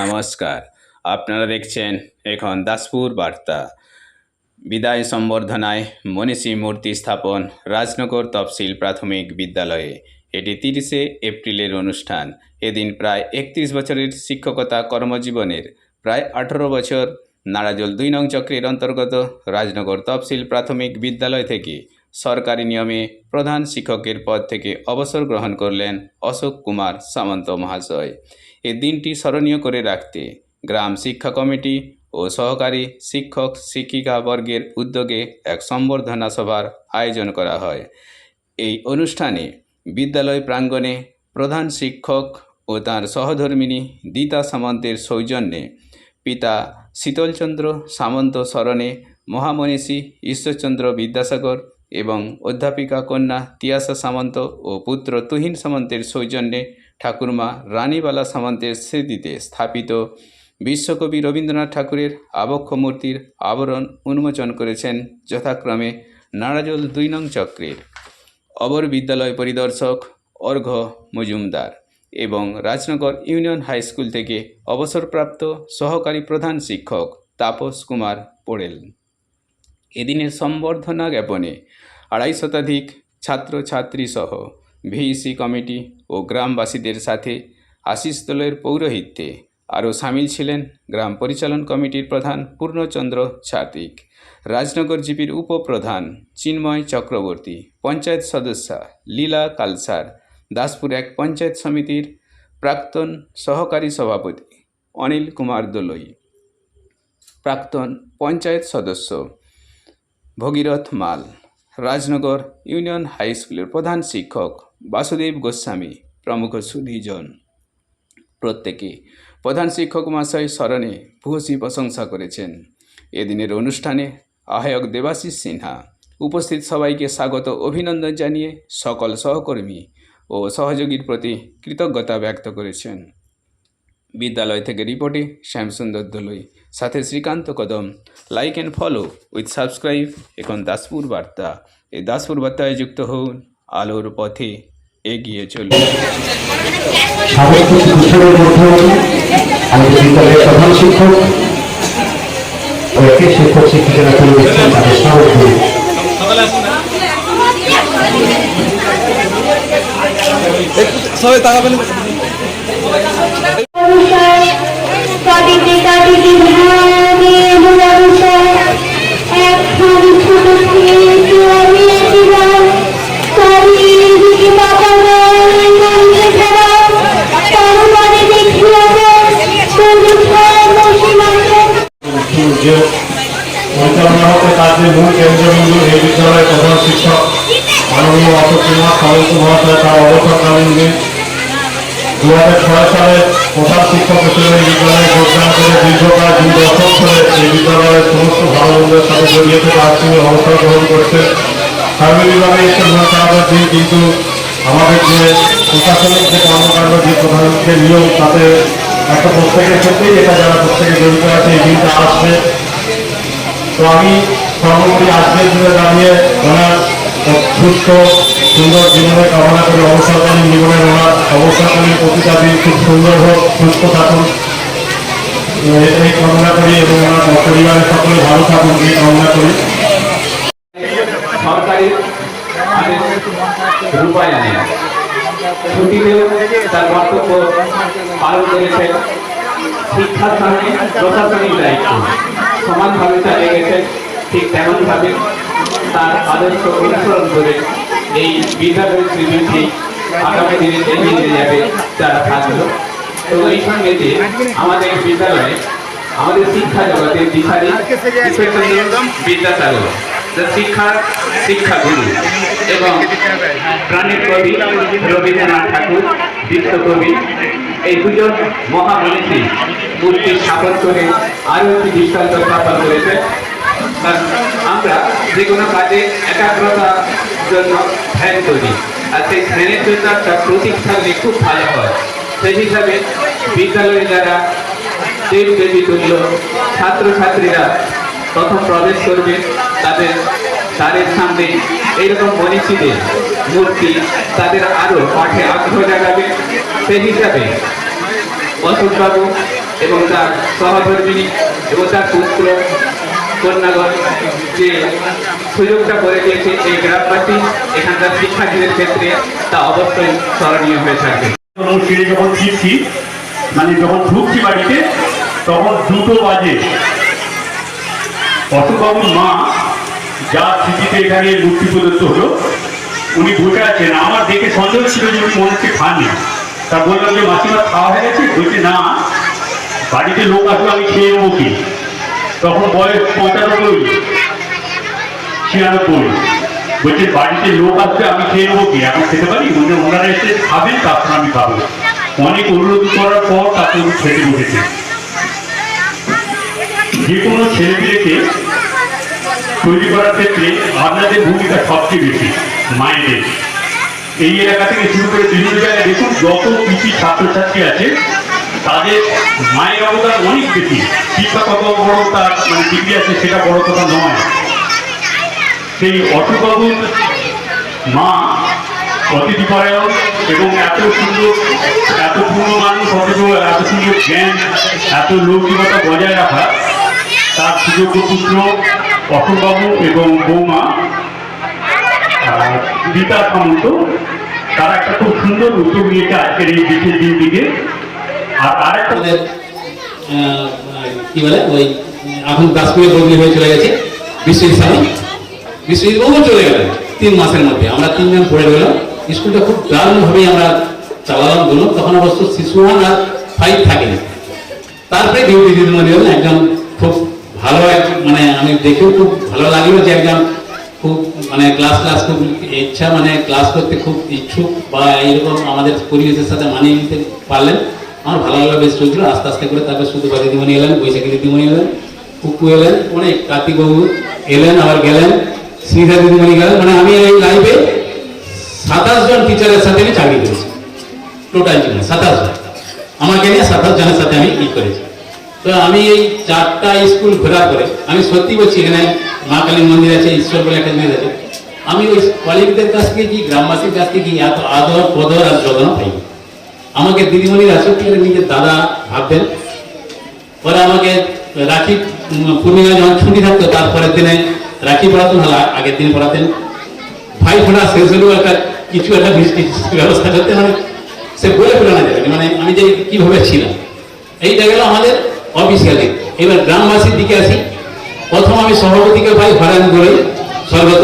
নমস্কার, আপনারা দেখছেন এখন দাসপুর বার্তা। বিদায় সম্বর্ধনায় মনীষী মূর্তি স্থাপন রাজনগর তফসিল প্রাথমিক বিদ্যালয়ে। এটি 30শে এপ্রিলের অনুষ্ঠান। এদিন প্রায় 31 বছরের শিক্ষকতা কর্মজীবনের প্রায় 18 বছর নাড়াজোল 2 নং চক্রের অন্তর্গত রাজনগর তফসিল প্রাথমিক বিদ্যালয় থেকে সরকারি নিয়মে প্রধান শিক্ষকের পদ থেকে অবসর গ্রহণ করলেন অশোক কুমার সামন্ত মহাশয়। এই দিনটি স্মরণীয় করে রাখতে গ্রাম শিক্ষা কমিটি ও সহকারী শিক্ষক শিক্ষিকা বর্গের উদ্যোগে এক সম্বর্ধনা সভার আয়োজন করা হয়। এই অনুষ্ঠানে বিদ্যালয় প্রাঙ্গণে প্রধান শিক্ষক ও তাঁর সহধর্মিণী দিতা সামন্তের সৌজন্যে পিতা শীতলচন্দ্র সামন্ত স্মরণে মহামনীষী ঈশ্বরচন্দ্র বিদ্যাসাগর এবং অধ্যাপিকা কন্যা তিয়াসা সামন্ত ও পুত্র তুহিন সামন্তের সৌজন্যে ঠাকুরমা রানীবালা সামন্তের স্মৃতিতে স্থাপিত বিশ্বকবি রবীন্দ্রনাথ ঠাকুরের আবক্ষ মূর্তির আবরণ উন্মোচন করেছেন যথাক্রমে নাড়াজোল 2 নং চক্রের অবর বিদ্যালয় পরিদর্শক অর্ঘ্য মজুমদার এবং রাজনগর ইউনিয়ন হাই স্কুল থেকে অবসরপ্রাপ্ত সহকারী প্রধান শিক্ষক তাপস কুমার পোড়েল। এদিনের সম্বর্ধনা জ্ঞাপনে 250 শতাধিক ছাত্রছাত্রী সহ ভিইসি কমিটি ও গ্রামবাসীদের সাথে আশিসদলের পৌরোহিত্যে আরও সামিল ছিলেন গ্রাম পরিচালন কমিটির প্রধান পূর্ণচন্দ্র ছাত্রিক, রাজনগর জিপির উপপ্রধান চিন্ময় চক্রবর্তী, পঞ্চায়েত সদস্যা লীলা কালসার, দাসপুর 1 পঞ্চায়েত সমিতির প্রাক্তন সহকারী সভাপতি অনিল কুমার দোলই, প্রাক্তন পঞ্চায়েত সদস্য ভগীরথ মাল, রাজনগর ইউনিয়ন হাই স্কুলের প্রধান শিক্ষক বাসুদেব গোস্বামী প্রমুখ সুধীজন। প্রত্যেকে প্রধান শিক্ষক মহাশয় স্মরণে ভূয়সী প্রশংসা করেছেন। এদিনের অনুষ্ঠানে আহ্বায়ক দেবাশিস সিনহা উপস্থিত সবাইকে স্বাগত অভিনন্দন জানিয়ে সকল সহকর্মী ও সহযোগীর প্রতি কৃতজ্ঞতা ব্যক্ত করেছেন। বিদ্যালয় থেকে রিপোর্টে শ্যামসুন্দর দোলই, সাথে শ্রীকান্ত কদম। Like and follow with subscribe এখন দাসপুর বার্তা। এই দাসপুর বার্তায় যুক্ত হন, আলোর পথে এগিয়ে চলুন। প্রধান শিক্ষক শিক্ষক শিক্ষিকারা তুলে দিচ্ছেন তাদের স্বাগত করি। সবাই তাকাবেন। পরিচালনা হতে কাজের মূল কেন্দ্রবিন্দু এই বিদ্যালয়ের প্রধান শিক্ষক মাননীয় অশোক কুমার সামন্ত মহাশয় তার অবসরকালীন দিন 2006 সালে প্রধান শিক্ষক হিসেবে এই বিদ্যালয়ে যোগদান করে দীর্ঘকাল 2 দশক ধরে এই বিদ্যালয়ের সমস্ত ভালো মন্দের সাথে জড়িয়ে থেকে আজ তিনি অবসর গ্রহণ করছেন। সার্বিকভাবে একটু মন খারাপের দিন, কিন্তু আমাদের যে প্রশাসনিক যে কর্মকাণ্ড যে প্রধানমন্ত্রীর নিয়ম তাতে একটা প্রত্যেকের ক্ষেত্রেই এটা যারা প্রত্যেকে জড়িত আছে এই দিনটা আসবে। তো আমি সর্বোপরি আজকের দিনে দাঁড়িয়ে ওনার সুস্থ সুন্দর জীবনের কামনা করে অবসরকালীন জীবনের ওনার অবসরকালীন প্রতিটা দিন খুব সুন্দর হোক, সুস্থ থাকুন এই কামনা করি এবং ওনার পরিবারের সকলে ভালো থাকুন এই কামনা করি। সরকারি রূপায়ণে ছুটিতেও তার কর্তব্য পালন করেছেন। শিক্ষার সামনে প্রশাসনিক দায়িত্ব সমানভাবে চালিয়ে গেছেন। ঠিক তেমনভাবে তার আদর্শ অনুসরণ করে এই বিদ্যালয়ের সৃজনশীল আগামী দিনে এগিয়ে নিয়ে যাবে যারা থাকল। তো এই সঙ্গে যে আমাদের বিদ্যালয়ে আমাদের শিক্ষা জগতের দিশারি বিদ্যাসাগর শিক্ষাগুরু এবং প্রাণের কবি রবীন্দ্রনাথ ঠাকুর বিশ্বকবি, এই দুজন মহামনীষী মূর্তি স্থাপন করে আরও একটি দৃষ্টান্ত স্থাপন করেছে। আমরা যে কোনো কাজে একাগ্রতার জন্য ধ্যান করি, আর সেই ধ্যানের জন্য একটা প্রতীক থাকলে খুব ভালো হয়। সেই হিসাবে বিদ্যালয়ে যারা দেব দেবী তুল্য ছাত্রছাত্রীরা প্রথম প্রবেশ করবে তাদের তাদের সামনে এইরকম মনীষীদের মূর্তি তাদের আরও পাঠে আগ্রহ জাগাবে। সেই হিসাবে অশোকবাবু এবং তার সহধর্মিনী এবং তার পুত্র কন্যাগণ যে সুযোগটা করে দিয়েছে এই গ্রামবাসী এখানকার শিক্ষার্থীদের ক্ষেত্রে, তা অবশ্যই স্মরণীয় হয়ে থাকবে। সিঁড়ি যখন ফিরছি, মানে যখন ঢুকছি বাড়িতে, তখন 2টো বাজে। অশোকবাবুর মা যা স্মৃতিতে এখানে মূর্তি প্রদত্ত হলো, উনি বসে আছেন। আমার দেখে সন্দেহ ছিল যে উনি মনে হচ্ছে খাননি। তা বললাম যে মাসিমা খাওয়া হয়ে গেছে? বলছে না, বাড়িতে লোক আসবে, আমি খেয়ে নেবো কি। তখন বয়স 95 96। বলছে বাড়িতে লোক আসবে, আমি খেয়ে নেবো কি, এখন খেতে পারি? বলছে ওনারা এসে খাবেন, তারপর আমি খাবো। অনেক অনুরোধ করার পর তারপর উনি খেতে বসেছে। যে কোনো ছেলেমেয়েকে তৈরি করার ক্ষেত্রে আপনাদের ভূমিকা সবচেয়ে বেশি, মায়েদের। এই এলাকা থেকে শুরু করে বিভিন্ন জায়গায় দেখুন, যত কৃষি ছাত্রছাত্রী আছে তাদের মায়ের অবদান অনেক বেশি। শিক্ষা কত বড় তার মানে ডিগ্রি আছে সেটা বড় কথা নয়। সেই অশোকবাবুর মা অতিথিপরায়ণ এবং এত সুন্দর, এত পূর্ণ মানুষ, অথচ এত সুন্দর জ্ঞান, এত লৌকিকতা বজায় রাখা তার সুযোগ্য পুত্র অশোকবাবু এবং বৌমা রীতা সামন্ত, তারা একটা খুব সুন্দর উদ্যোগ নিয়েছে আজকের এই বিশেষ দিনটিকে। আর আরেকটা কি বলে ওই এখন দাসপুরে বদলি হয়ে চলে গেছে বিশ্বজিৎ স্বামী। বিশ্বজিৎ বাবু চলে গেলেন 3 মাসের মধ্যে। আমরা 3 জন পড়ে গেলাম। স্কুলটা খুব দারুণভাবেই আমরা চালালাম বলুন। তখন অবশ্য শিশু 1 আর 5 থাকেনি। তারপরে ডিউটি দিদিমণি হলেন একজন খুব ভালো, মানে আমি দেখেও খুব ভালো লাগলো যে একজন খুব মানে ক্লাস খুব ইচ্ছা, মানে ক্লাস করতে খুব ইচ্ছুক বা এইরকম আমাদের পরিবেশের সাথে মানিয়ে নিতে পারলেন। আমার ভালো লাগলো, বেশ চলছিল। আস্তে আস্তে করে তারপরে সুদপা দিদিমণি এলেন, বৈশাখী দিদিমণি এলেন, কুকু এলেন, অনেক কার্তিকবাবু এলেন, আবার গেলেন, শ্রীধা দিদিমণি গেলেন। মানে আমি এই লাইফে 27 জন টিচারের সাথে আমি চাকরি করেছি। টোটাল জীবনে 27 জন, আমাকে নিয়ে 27 জনের সাথে আমি ই করেছি। তো আমি এই 4টা স্কুল ঘোরার পরে আমি সত্যি বলছি, এখানে মা কালী মন্দির আছে, ঈশ্বর বলে একটা জিনিস আছে। আমি ওই কলিগদের কাছ থেকে কি, গ্রামবাসীর কাছ থেকে কি এত আদর কদর আর যত্ন পাইনি। আমাকে দিদিমণিরা সত্যিকারে নিজের দাদা ভাবতেন। ওরা আমাকে রাখি পূর্ণিমা যখন ছুটি থাকতো তারপরের দিনে রাখি পড়াতেন, হলো আগের দিন পড়াতেন। ভাই ফোটা শেষ হলেও একটা কিছু একটা মিষ্টি ব্যবস্থা করতে, মানে সে বলে ফেলানো যাবে, মানে আমি যে কিভাবে ছিলাম। এইটা গেল আমাদের অফিসিয়াল দিক। এবার গ্রামবাসীর দিকে আসি। প্রথম আমি সভাপতিকে ভাই হরান করে স্বর্গত,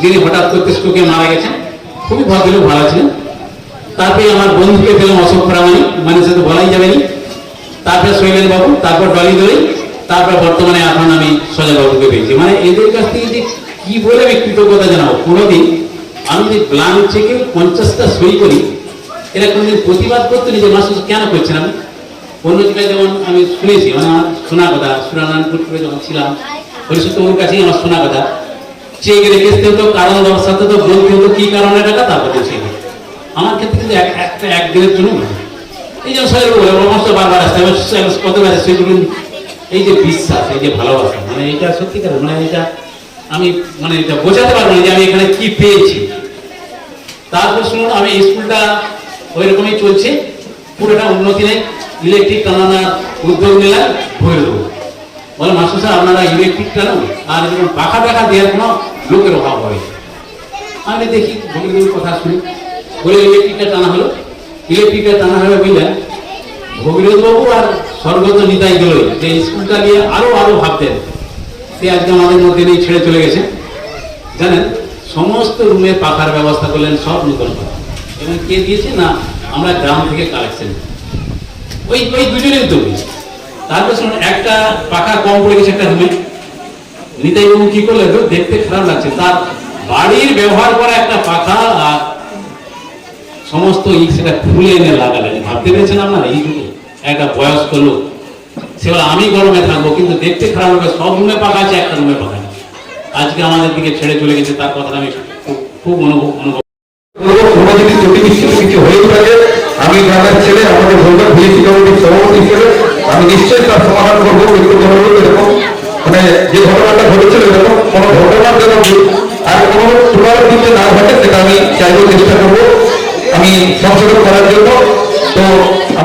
যিনি হঠাৎ করতে স্ট্রোকে মারা গেছেন, খুবই ভদ্রলোক, ভালো ছিলেন। তারপরে আমার বন্ধুকে পেলাম অশোক প্রামাণিক, মানে সে তো বলাই যাবে না। তারপরে শৈলেন বাবু, তারপর ডলি দই, তারপর বর্তমানে এখন আমি সজল বাবুকে পেয়েছি। মানে এদের কাছ থেকে যে কি বলে আমি কৃতজ্ঞতা জানাবো। কোনোদিন আমি যে ব্লাঙ্ক চেকে 50টা সই করি, এরা কোনোদিন প্রতিবাদ করতে নিজে মাসুস কেন করছেন। আমি অন্য জায়গায় যেমন আমি শুনেছি, মানে আমার শোনা কথা, সুরানারায়ণপুরে যখন ছিলাম হরিশত্তবাবুর কাছেই আমার শোনা কথা, চেক রেখে হতো, কারণ দর্শাতে তো বলতে হতো কি কারণে টাকা, তারপর চেক। আমার ক্ষেত্রে কিন্তু একদিনের জন্য এই যে সবাই বলে সমস্ত বারবার আসতে কত কাছে সেগুলো, এই যে বিশ্বাস, এই যে ভালোবাসা, মানে এটা সত্যিকার, মানে এটা আমি মানে এটা বোঝাতে পারবো না যে আমি এখানে কি পেয়েছি। তারপর শুনুন, আমি স্কুলটা ওই রকমই চলছে, পুরোটা উন্নতি নেই। ইলেকট্রিক টানানোর উদ্যোগ নিলাম, ভরে দেবো। বলে মাস্টার স্যার আপনারা ইলেকট্রিক টানুন, আর এরকম পাখা টাকা দেওয়ার কোনো লোকের অভাব হবে। আমি দেখি ভগিনীর কথা শুনি, বলে ইলেকট্রিকটা টানা হলো। ইলেকট্রিকটা টানা হলো বুঝলেন, ভগীরথবাবু আর স্বর্গত নিতাই গেল যে স্কুলটা নিয়ে আরো ভাবতেন। সে আজকে আমাদের মধ্যে নেই, ছেড়ে চলে গেছে। জানেন, সমস্ত রুমে পাখার ব্যবস্থা করলেন, সব নতুন পাখা। এবং কে দিয়েছে না, আমরা গ্রাম থেকে কালেকশন, ওই দুজনের তৈরি। তারপর শুনুন, একটা পাখা কম পড়ে গেছে একটা রুমে। নিতাই বাবু কি করলেন, দেখতে খারাপ লাগছে, তার বাড়ির ব্যবহার করা একটা পাখা আর সমস্ত সেটা খুলে এনে লাগালেন। ভাবতে পেরেছেন আপনারা, এই যুগে একটা বয়স্ক লোক, সে বলে আমি গরমে থাকবো, কিন্তু দেখতে খারাপ হবে, সব রুমে পাখা আছে, একটা রুমে পাখা নেই। আজকে আমাদের দিকে ছেড়ে চলে গেছে, তার কথাটা আমি খুব অনুভব কোনো যদি ত্রুটি বিচ্ছিন্ন কিছু হয়ে থাকে, আমি গ্রামের ছেলে, আমাদের ভোটার ভিএসি কমিটির সভাপতি হিসেবে আমি নিশ্চয়ই তার সমাধান করবো। এরকম মানে যে ঘটনাটা ঘটেছিল, এরকম কোনো ঘটনার যেন আর কোনো পুনরাবৃত্তি না ঘটে, সেটা আমি চাইবো, চেষ্টা করবো আমি সংশোধন করার জন্য।